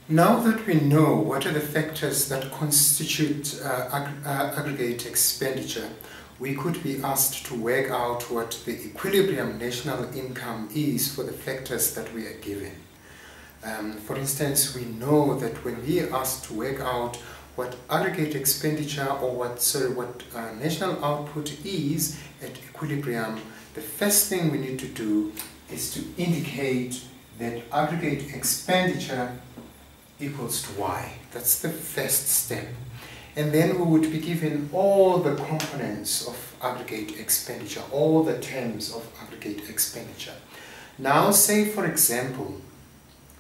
Now that we know what are the factors that constitute aggregate expenditure, we could be asked to work out what the equilibrium national income is for the factors that we are given. For instance, we know that when we are asked to work out what aggregate expenditure or what national output is at equilibrium, the first thing we need to do is to indicate that aggregate expenditure equals to y. That's the first step. And then we would be given all the components of aggregate expenditure, all the terms of aggregate expenditure. Now say, for example,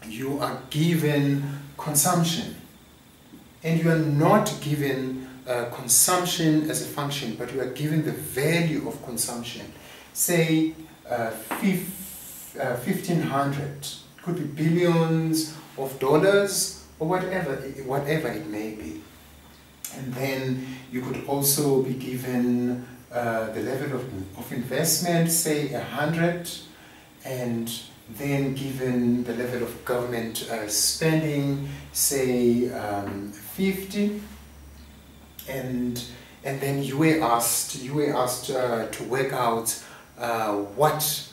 you are given consumption, and you are not given consumption as a function, but you are given the value of consumption. Say 1,500, could be billions of dollars or whatever it may be. And then you could also be given the level of investment, say 100, and then given the level of government spending, say 50, and then you were asked to work out what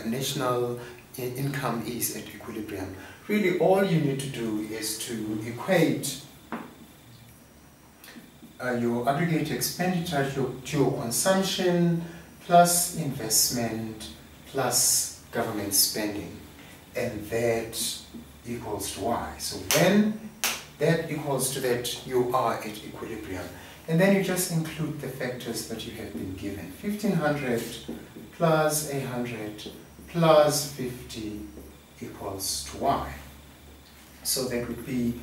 national income is at equilibrium. Really, all you need to do is to equate your aggregate expenditure to your consumption plus investment plus government spending, and that equals to y. So when that equals to that, you are at equilibrium. And then you just include the factors that you have been given. 1,500 plus 800 plus 50 equals to y. So that would be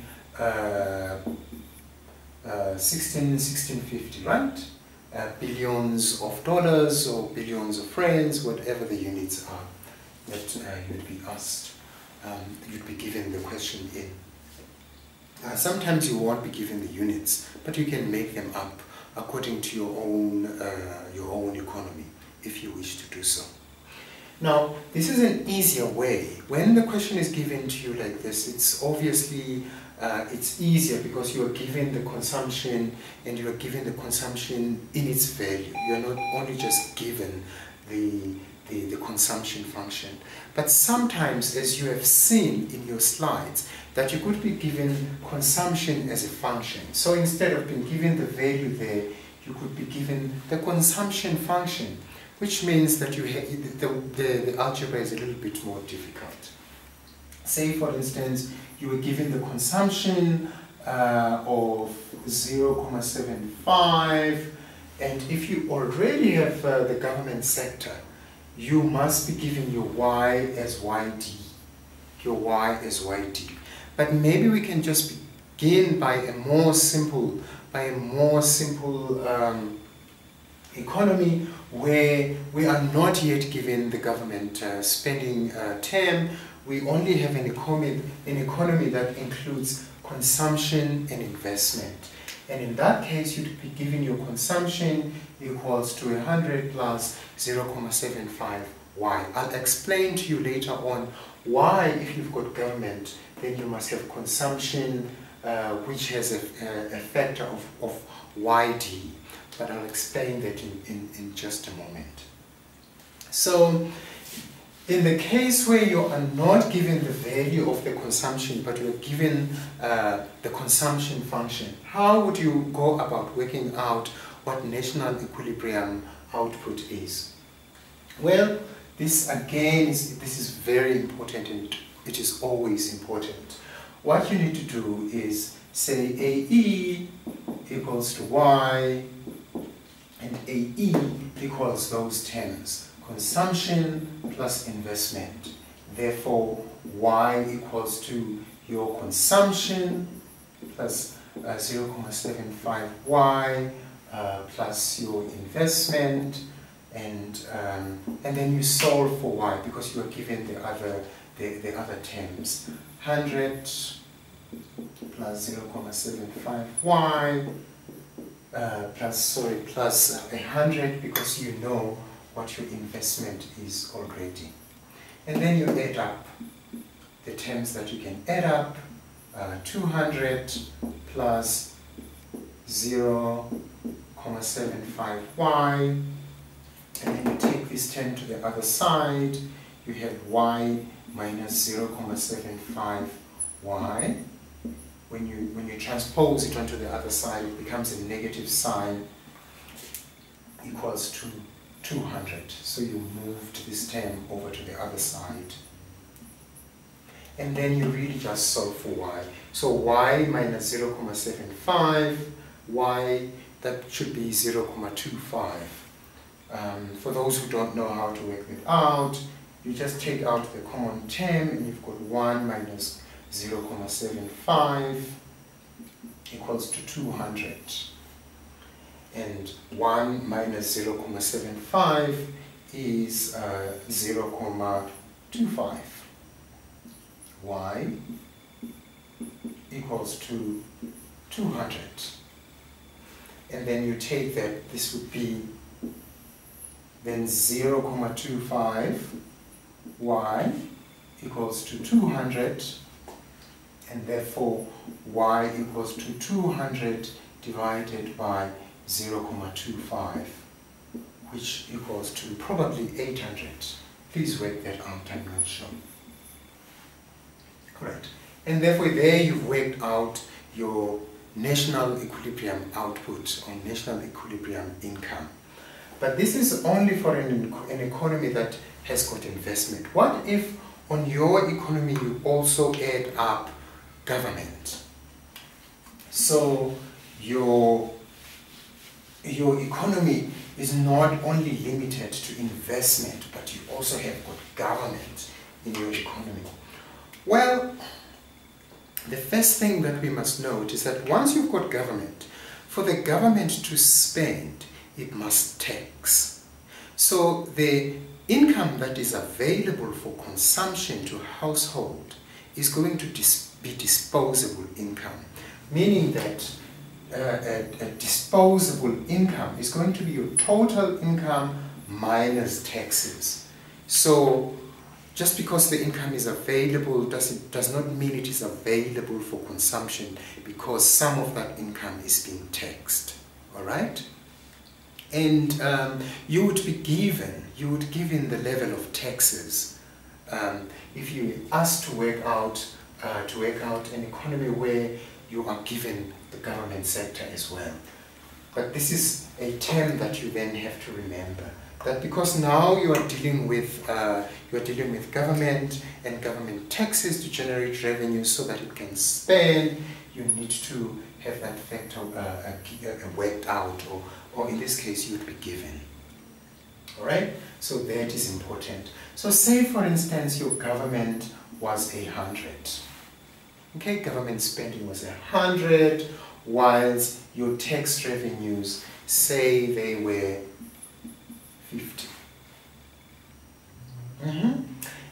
1650, right? Billions of dollars or billions of rands, whatever the units are that you'd be asked, you'd be given the question in. Sometimes you won't be given the units, but you can make them up according to your own economy, if you wish to do so. Now, this is an easier way. When the question is given to you like this, it's obviously it's easier because you are given the consumption, and you are given the consumption in its value. You are not only just given the consumption function. But sometimes, as you have seen in your slides, that you could be given consumption as a function. So instead of being given the value there, you could be given the consumption function, which means that you the algebra is a little bit more difficult. Say, for instance, you were given the consumption of 0.75, and if you already have the government sector, you must be given your y as yd, your y as yd. But maybe we can just begin by a more simple economy where we are not yet given the government spending term. We only have an economy that includes consumption and investment. And in that case, you'd be given your consumption equals to 100 plus 0.75 y. I'll explain to you later on why, if you've got government, then you must have consumption which has a factor of yd. But I'll explain that in just a moment. So, in the case where you are not given the value of the consumption, but you are given the consumption function, how would you go about working out what national equilibrium output is? Well, this again is very important, and it is always important. What you need to do is say AE equals to Y, and AE equals those terms, consumption plus investment. Therefore, Y equals to your consumption plus 0.75Y plus your investment, and then you solve for Y because you are given the other terms. 100 plus 0.75Y plus 100 because you know what your investment is already. And then you add up the terms that you can add up, 200 plus 0.75y, and then you take this term to the other side, you have y minus 0.75y. When you transpose it onto the other side, it becomes a negative sign equals to 200. So you moved this term over to the other side. And then you really just solve for y. So y minus 0.75, y, that should be 0.25. For those who don't know how to work it out, you just take out the common term and you've got 1 minus 0.75 equals to 200. And 1 minus 0.75 is 0.25. Y equals to 200. And then you take that, this would be then 0.25 y equals to 200, and therefore y equals to 200 divided by 0.25, which equals to probably 800. Please work that out, I'm not sure. Correct. And therefore there you've worked out your national equilibrium output or national equilibrium income. But this is only for an economy that has got investment. What if on your economy you also add up government? So your economy is not only limited to investment, but you also have got government in your economy. Well, the first thing that we must note is that once you've got government, for the government to spend, it must tax. So the income that is available for consumption to a household is going to be disposable income, meaning that a disposable income is going to be your total income minus taxes. So just because the income is available does not mean it is available for consumption, because some of that income is being taxed. All right? And you would be given the level of taxes if you asked to work out an economy where you are given the government sector as well. But this is a term that you then have to remember, that because now you are dealing with government and government taxes to generate revenue so that it can spend, you need to have that factor worked out, or in this case you would be given. Alright? So that is important. So say for instance your government was 100. Okay, government spending was 100, whilst your tax revenues, say they were 50.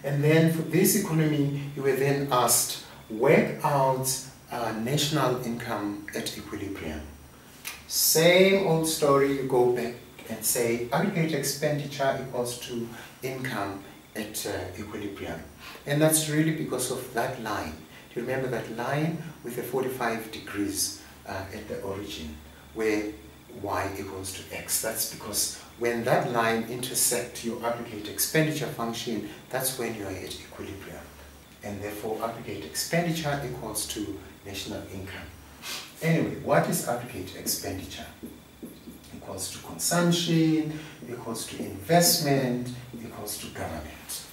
And then for this economy, you were then asked, work out national income at equilibrium. Same old story, you go back and say aggregate expenditure equals to income at equilibrium. And that's really because of that line. Do you remember that line with the 45 degrees at the origin, where y equals to x? That's because when that line intersects your aggregate expenditure function, that's when you are at equilibrium. And therefore aggregate expenditure equals to national income. Anyway, what is aggregate expenditure? Equals to consumption, equals to investment, equals to government.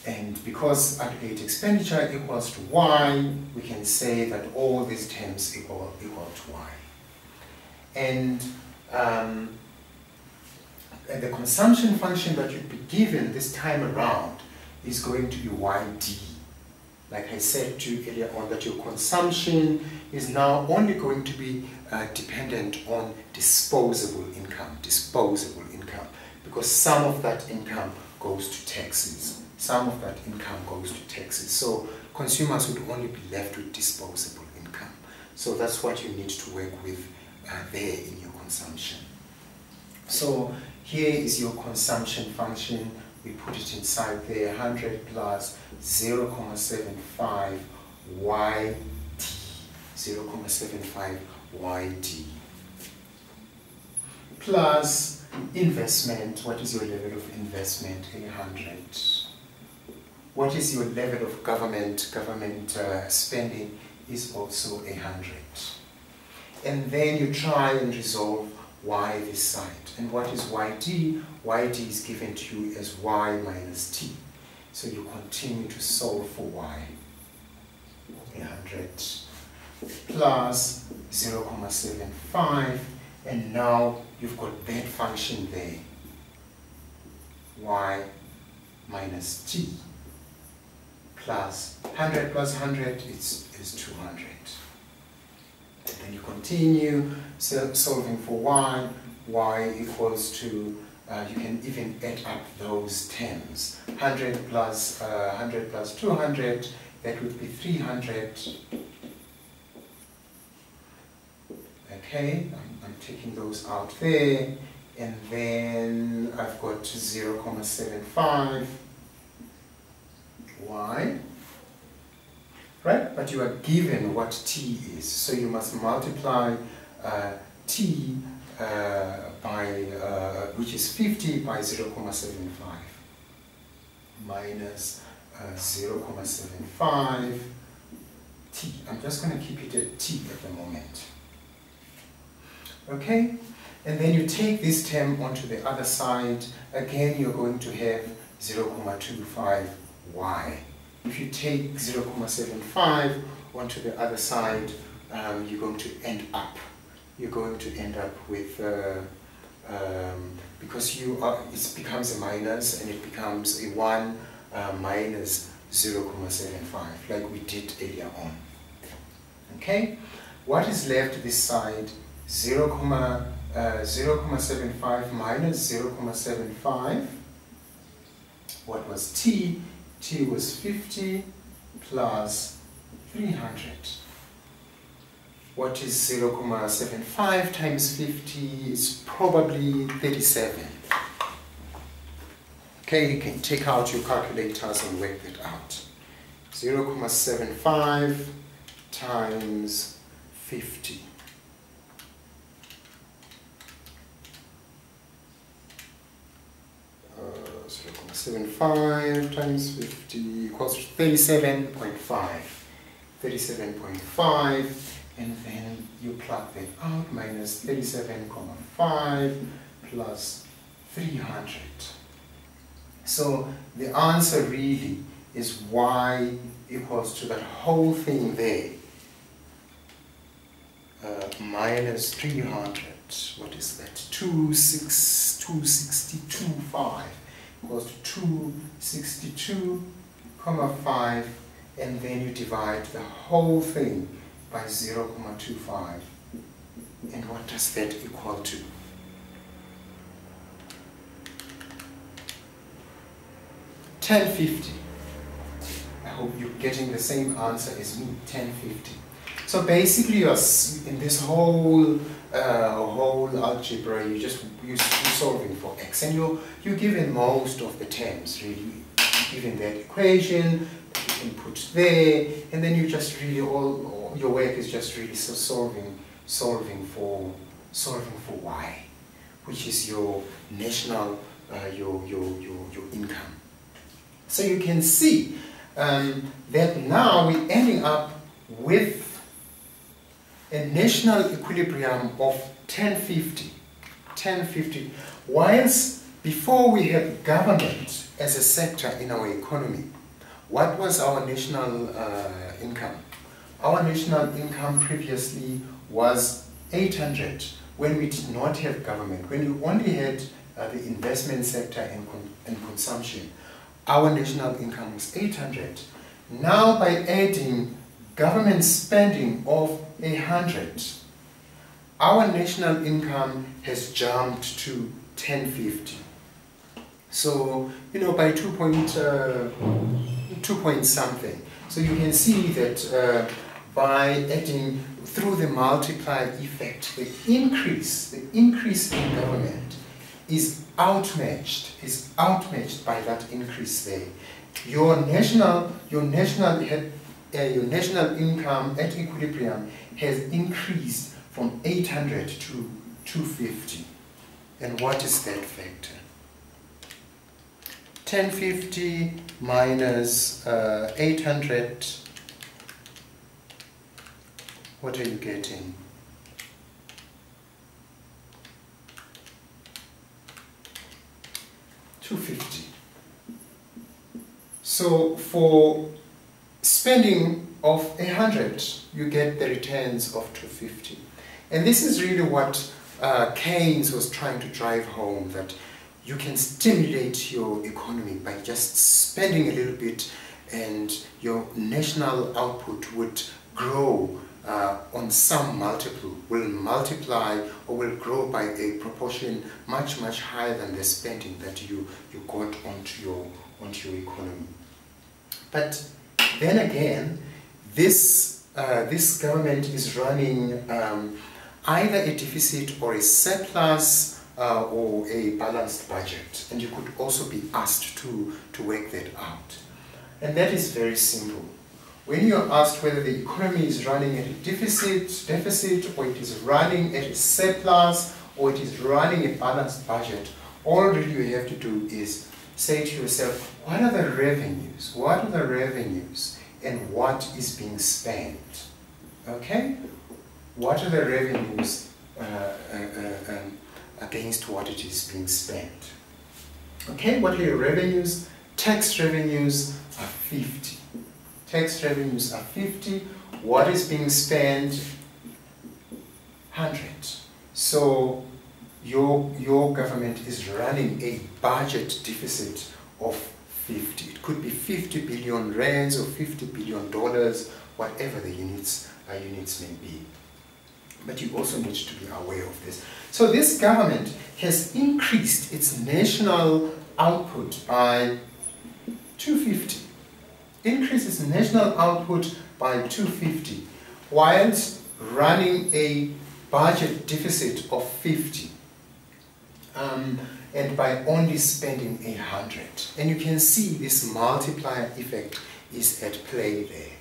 And because aggregate expenditure equals to y, we can say that all these terms equal to y. And the consumption function that you'd be given this time around is going to be yd. Like I said to you earlier on, that your consumption is now only going to be dependent on disposable income, because some of that income goes to taxes. Some of that income goes to taxes. So consumers would only be left with disposable income. So that's what you need to work with there in your consumption. So here is your consumption function, we put it inside there, 100 plus 0.75 YT, 0.75 YT, plus investment. What is your level of investment? 100. What is your level of government spending? Is also 100. And then you try and resolve y this side. And what is YT? YT is given to you as y minus t. So you continue to solve for y. 100 plus 0.75, and now you've got that function there, y minus t, plus 100 plus 100 is 200. And then you continue solving for y equals to, you can even add up those terms. 100 plus 200, that would be 300. Okay, I'm taking those out there, and then I've got 0.75 y, right? But you are given what t is, so you must multiply t by, which is 50 by 0.75 minus 0.75 t. I'm just going to keep it at t at the moment. Okay, and then you take this term onto the other side. Again, you're going to have 0.25 y. If you take 0.75 onto the other side, you're going to end up with, because it becomes a minus, and it becomes a 1 minus 0.75, like we did earlier on. Okay, what is left this side? 0.75 minus 0.75. What was t? T was 50 plus 300. What is 0.75 times 50? Is probably 37. Okay, you can take out your calculators and work that out. 0.75 times 50. 0.75 times 50 equals 37.5. 37.5, and then you plug that out, minus 37.5 plus 300. So the answer really is y equals to that whole thing there, minus 300. What is that? 262.5 equals to 262.5, and then you divide the whole thing by 0.25. And what does that equal to? $10.50. I hope you're getting the same answer as me, $10.50. So basically, you're in this whole algebra, you're solving for x, and you're given most of the terms, really, given that equation that you can put there, and then you just really all your work is just really solving for y, which is your national your income. So you can see that now we're ending up with a national equilibrium of 1050, whilst before we had government as a sector in our economy. What was our national income? Our national income previously was 800 when we did not have government, when we only had the investment sector and consumption. Our national income was 800. Now by adding government spending of 100, our national income has jumped to 1050. So, by 2 point something. So you can see that by adding through the multiplier effect, the increase in government is outmatched by that increase there. Your national income at equilibrium has increased from 800 to 250. And what is that factor? 1050 minus 800, what are you getting? $250. So for spending of 100, you get the returns of 250. And this is really what Keynes was trying to drive home, that you can stimulate your economy by just spending a little bit, and your national output would grow on some multiple, will multiply or will grow by a proportion much higher than the spending that you got onto your economy. But then again, this government is running either a deficit or a surplus or a balanced budget, and you could also be asked to work that out. And that is very simple. When you are asked whether the economy is running at a deficit, or it is running at a surplus, or it is running a balanced budget, all really you have to do is say to yourself, what are the revenues? What are the revenues? And what is being spent? Okay? What are the revenues against what it is being spent? Okay, what are your revenues? Tax revenues are 50. Tax revenues are 50. What is being spent? 100. So your government is running a budget deficit of 50. It could be 50 billion rands or $50 billion, whatever the units may be. But you also need to be aware of this. So this government has increased its national output by 250. Increased its national output by 250, whilst running a budget deficit of 50. And by only spending 100. And you can see this multiplier effect is at play there.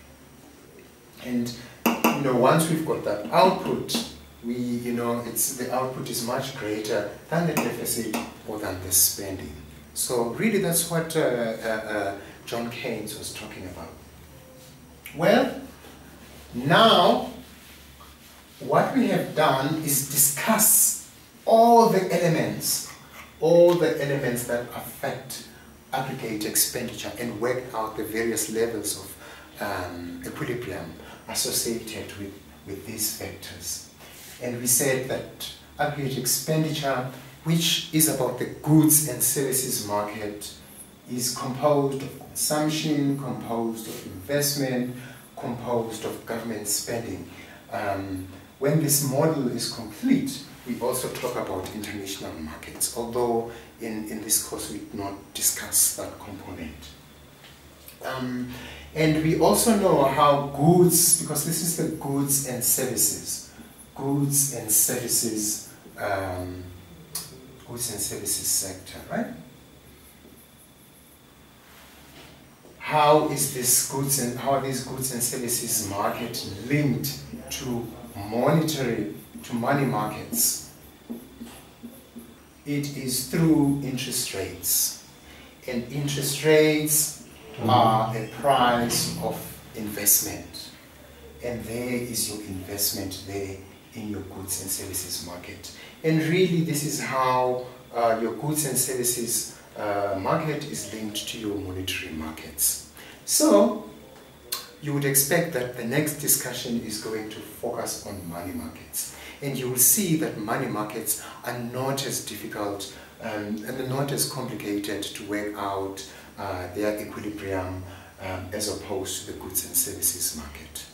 And once we've got that output, the output is much greater than the deficit or than the spending. So really that's what John Keynes was talking about. Well, now what we have done is discuss all the elements that affect aggregate expenditure and work out the various levels of equilibrium associated with these factors. And we said that aggregate expenditure, which is about the goods and services market, is composed of consumption, composed of investment, composed of government spending. When this model is complete, we also talk about international markets, although in this course we did not discuss that component. And we also know how goods, because this is the goods and services sector, right? How are these goods and services market linked to money markets? It is through interest rates, and interest rates are a price of investment, and there is your investment there in your goods and services market. And really this is how your goods and services market is linked to your monetary markets. So you would expect that the next discussion is going to focus on money markets, and you will see that money markets are not as difficult and not as complicated to work out their equilibrium as opposed to the goods and services market.